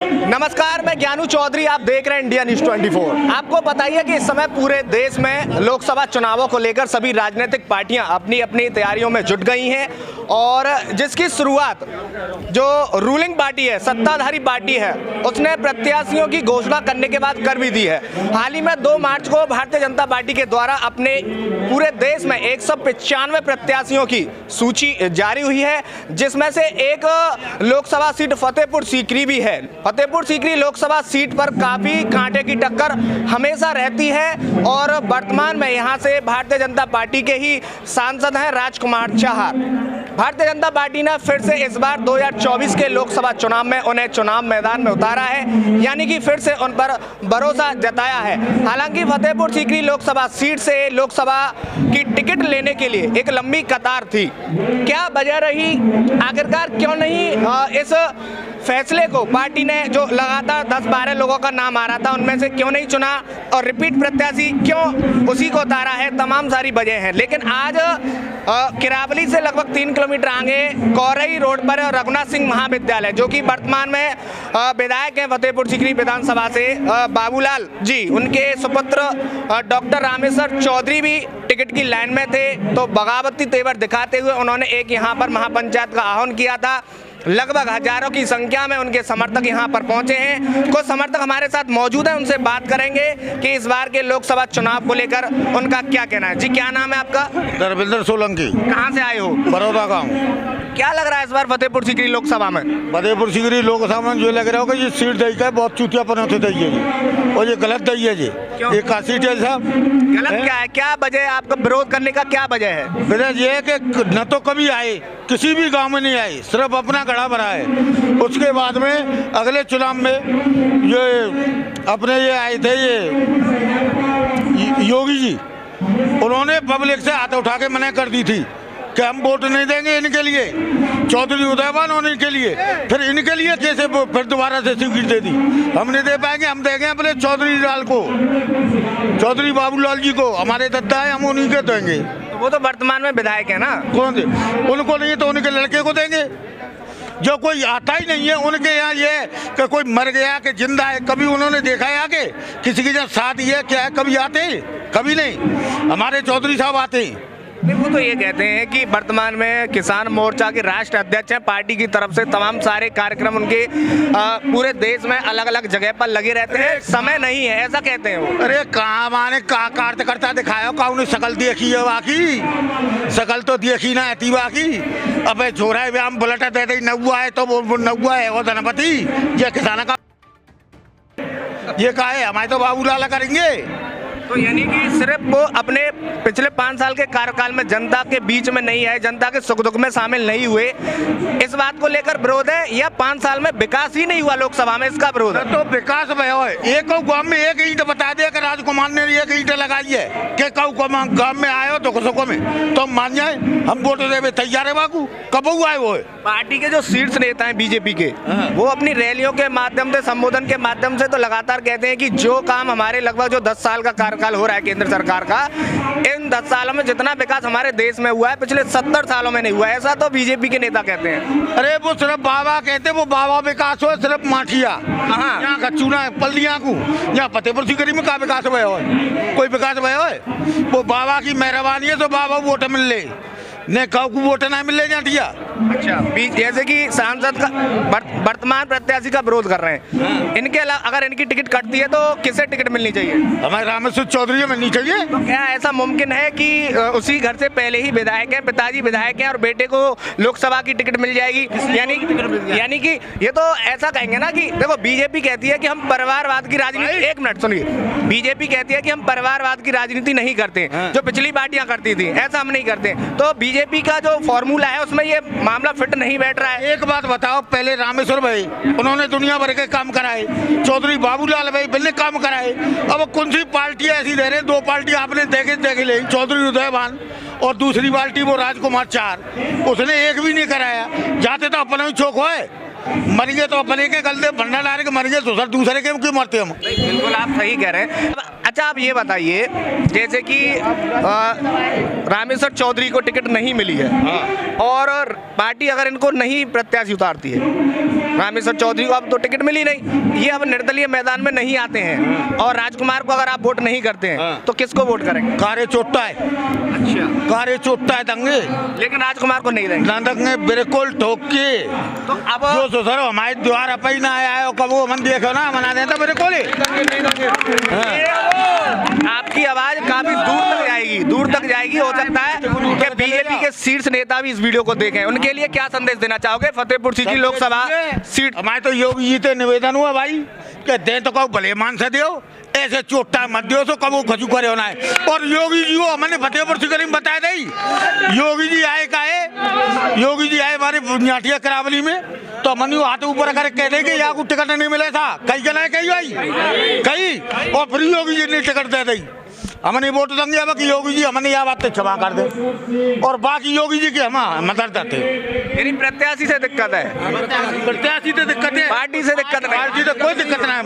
नमस्कार, मैं ज्ञानू चौधरी, आप देख रहे हैं इंडिया न्यूज 24। आपको बताइए कि इस समय पूरे देश में लोकसभा चुनावों को लेकर सभी राजनीतिक पार्टियां अपनी अपनी तैयारियों में जुट गई हैं और जिसकी शुरुआत जो रूलिंग पार्टी है, सत्ताधारी पार्टी है, उसने प्रत्याशियों की घोषणा करने के बाद कर भी दी है। हाल ही में 2 मार्च को भारतीय जनता पार्टी के द्वारा अपने पूरे देश में 195 प्रत्याशियों की सूची जारी हुई है, जिसमें से एक लोकसभा सीट फतेहपुर सीकरी भी है। फतेहपुर सीकरी लोकसभा सीट पर काफी कांटे की टक्कर हमेशा रहती है और वर्तमान में यहां से भारतीय जनता पार्टी के ही सांसद हैं राजकुमार चाहर। भारतीय जनता पार्टी ने फिर से इस बार 2024 के लोकसभा चुनाव में उन्हें चुनाव मैदान में उतारा है, यानी कि फिर से उन पर भरोसा जताया है। हालांकि फतेहपुर सीकरी लोकसभा सीट से लोकसभा की टिकट लेने के लिए एक लंबी कतार थी। क्या वजह रही, आखिरकार क्यों नहीं इस फैसले को पार्टी ने, जो लगातार 10-12 लोगों का नाम आ रहा था, उनमें से क्यों नहीं चुना और रिपीट प्रत्याशी क्यों उसी को उतारा है, तमाम सारी वजह हैं। लेकिन आज किरावली से लगभग 3 किलोमीटर आगे कौरई रोड पर रघुनाथ सिंह महाविद्यालय, जो कि वर्तमान में विधायक हैं फतेहपुर सीकरी विधानसभा से बाबूलाल जी, उनके सुपुत्र डॉक्टर रामेश्वर चौधरी भी टिकट की लाइन में थे। तो बगावती तेवर दिखाते हुए उन्होंने एक यहाँ पर महापंचायत का आह्वान किया था। लगभग हजारों की संख्या में उनके समर्थक यहां पर पहुंचे हैं। कुछ समर्थक हमारे साथ मौजूद हैं, उनसे बात करेंगे कि इस बार के लोकसभा चुनाव को लेकर उनका क्या कहना है। जी, क्या नाम है आपका? धर्मेंद्र सोलंकी। कहां से आए हो? बड़ौदा गांव। क्या लग रहा है इस बार फतेहपुर सीकरी लोकसभा में? फतेहपुर सीकरी लोकसभा में जो लग रहा होगा, ये सीट दई का बहुत चूतियापन होते दई है जी, और ये गलत दई है जी। ये का सीट है साहब? गलत क्या है? क्या वजह है आपका विरोध करने का? क्या वजह है? वजह ये है कि न तो कभी आए, किसी भी गांव में नहीं आए, सिर्फ अपना गढ़ा भरा है। उसके बाद में अगले चुनाव में ये अपने ये आए थे ये योगी जी, उन्होंने पब्लिक से हाथ उठा के मना कर दी थी कि हम वोट नहीं देंगे इनके लिए, चौधरी उदयवान होने के लिए। फिर इनके लिए कैसे फिर दोबारा से स्वीकृति दे दी? हम नहीं दे पाएंगे, हम देंगे अपने चौधरी लाल को, चौधरी बाबूलाल जी को, हमारे दद्दा है, हम उन्हीं के देंगे। तो वो तो वर्तमान में विधायक है ना। कौन दे? उनको नहीं तो उनके लड़के को देंगे। जो कोई आता ही नहीं है उनके यहाँ, ये कि कोई मर गया कि जिंदा है, कभी उन्होंने देखा है आके? किसी की जब शादी है क्या है, कभी आते हैं? कभी नहीं। हमारे चौधरी साहब आते हैं। वो तो ये कहते हैं कि वर्तमान में किसान मोर्चा के राष्ट्रीय अध्यक्ष हैं, पार्टी की तरफ से तमाम सारे कार्यक्रम उनके पूरे देश में अलग अलग जगह पर लगे रहते हैं, समय नहीं है, ऐसा कहते हैं वो। अरे कहाँ माने कहाँ कार्यकर्ता दिखाया, कौन शकल देखी है बाकी? शकल तो देखी ना आती बाकी। अबे छोरा है हम बुलेट दे दे, नौआ है तो वो नौआ है, वो धनपति ये किसान का ये कहा है, हमारे तो बाबूलाल करेंगे। तो यानी कि सिर्फ वो अपने पिछले 5 साल के कार्यकाल में जनता के बीच में नहीं आए, जनता के सुख दुख में शामिल नहीं हुए, इस बात को लेकर विरोध है, या 5 साल में विकास ही नहीं हुआ लोकसभा में, इसका विरोध है? तो विकास में है, एक गांव में एक ईंट बता दिया कि राजकुमार ने एक ईंट लगाई है कि गांव में आए हो तो सुखों में तो मान जाए, हम वोट देवे तैयार है बाबू। कब आए वो है? पार्टी के जो शीर्ष नेता हैं बीजेपी के, वो अपनी रैलियों के माध्यम से, संबोधन के माध्यम से तो लगातार कहते हैं कि जो काम हमारे लगभग जो 10 साल का कार्यकाल हो रहा है केंद्र सरकार का, इन 10 सालों में जितना विकास हमारे देश में हुआ है पिछले 70 सालों में नहीं हुआ, ऐसा तो बीजेपी के नेता कहते हैं। अरे वो सिर्फ बाबा कहते, वो बाबा विकास हो सिर्फ माठिया यहाँ का चूना है पल्लियाँ को, यहाँ फतेहपुर सीकरी में का विकास हुआ है? कोई विकास हुआ है? वो बाबा की मेहरबानी है तो बाबा वोट मिल ले, ने काऊ को वोट ना मिले जाटिया। अच्छा, जैसे कि सांसद का वर्तमान प्रत्याशी का विरोध कर रहे हैं, इनके अगर इनकी टिकट कटती है तो किसे टिकट मिलनी चाहिए? हमारे रामेश्वर चौधरी मिलनी चाहिए। तो क्या ऐसा मुमकिन है कि उसी घर से पहले ही विधायक है, पिताजी विधायक हैं और बेटे को लोकसभा की टिकट मिल जाएगी? यानी कि ये तो ऐसा कहेंगे ना कि देखो, बीजेपी कहती है कि हम परिवारवाद की राजनीति, एक मिनट सुनिए, बीजेपी कहती है कि हम परिवारवाद की राजनीति नहीं करते, जो पिछली पार्टियां करती थी, ऐसा हम नहीं करते। तो बीजेपी का जो फॉर्मूला है उसमें ये मामला फिट नहीं बैठ रहा है। एक बात बताओ, पहले रामेश्वर भाई उन्होंने दुनिया भर के काम कराए, चौधरी बाबूलाल भाई पहले काम कराए, अब कौन सी पार्टी ऐसी रह रही? 2 पार्टी आपने देखे ले, चौधरी उदयवान और दूसरी पार्टी वो राजकुमार चाहर, उसने एक भी नहीं कराया। जाते तो अपना ही चौक है, मरेंगे तो अपने के गलते भंडा डाल के मरेंगे तो सर दूसरे के क्यों मरते हम। बिल्कुल आप सही कह रहे हैं। अच्छा आप ये बताइए, जैसे कि रामेश्वर चौधरी को टिकट नहीं मिली है और पार्टी अगर इनको नहीं प्रत्याशी उतारती है, रामेश्वर चौधरी को अब तो टिकट मिली नहीं, ये अब निर्दलीय मैदान में नहीं आते हैं और राजकुमार को अगर आप वोट नहीं करते हैं तो किसको वोट करेंगे? कारे चोट्टा है। अच्छा, कारे चोट्टा है दंगे, लेकिन राजकुमार को नहीं देंगे ना दंगे बिल्कुल ठोक के। तो अब जो सो सर हमारे द्वार पे ही ना आया है कब वो मन देखो ना मना देता मेरे को। आपकी आवाज काफी दूर तक जाएगी। हो सकता है कि बीजेपी के शीर्ष नेता भी इस वीडियो को देखें, उनके लिए क्या संदेश देना चाहोगे? फतेहपुर सीकरी लोकसभा सीट हमारे तो योगी जी से निवेदन हुआ भाई कि दे तो कहो भले मान से दियो, ऐसे चोट्टा मत दियो तो कबू खजू करे होना है। और योगी जी को हमने फतेहपुर सीकरी में बताया नहीं, योगी जी आए का है, योगी जी आए हमारे बुनियाटिया करावली में तो हमने हाथ ऊपर कर कह दे कि यहाँ को टिकट नहीं मिला था, कहीं गला कहीं भाई कहीं, और फिर योगी जी ने टिकट दे दी। हमने वोट देंगे अब कि योगी जी हमने यह बात क्षमा कर दे और बाकी योगी जी की हम मदद करते। यानी प्रत्याशी से दिक्कत है, प्रत्याशी से दिक्कत है, पार्टी से दिक्कत नहीं, पार्टी से कोई दिक्कत नहीं है,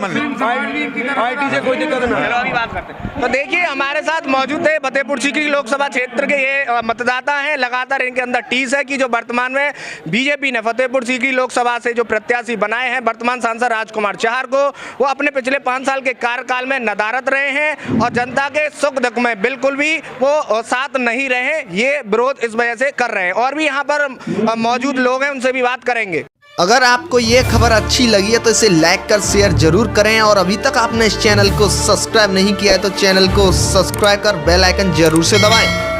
पार्टी से कोई दिक्कत नहीं। चलो अभी बात करते हैं। तो देखिए हमारे साथ मौजूद है फतेहपुर सीकरी लोकसभा क्षेत्र के ये मतदाता हैं। लगातार इनके अंदर टीस है कि जो वर्तमान में बीजेपी ने फतेहपुर सीकरी लोकसभा से जो प्रत्याशी बनाए हैं वर्तमान सांसद राजकुमार चहर को, वो अपने पिछले 5 साल के कार्यकाल में नदारत रहे हैं और जनता के सुख दुख में बिल्कुल भी वो साथ नहीं रहे। ये विरोध इस वजह से कर रहे हैं और भी यहाँ पर मौजूद लोग हैं, उनसे भी बात करेंगे। अगर आपको ये खबर अच्छी लगी है तो इसे लाइक कर शेयर जरूर करें और अभी तक आपने इस चैनल को सब्सक्राइब नहीं किया है तो चैनल को सब्सक्राइब कर बेल आइकन जरूर से दबाएं।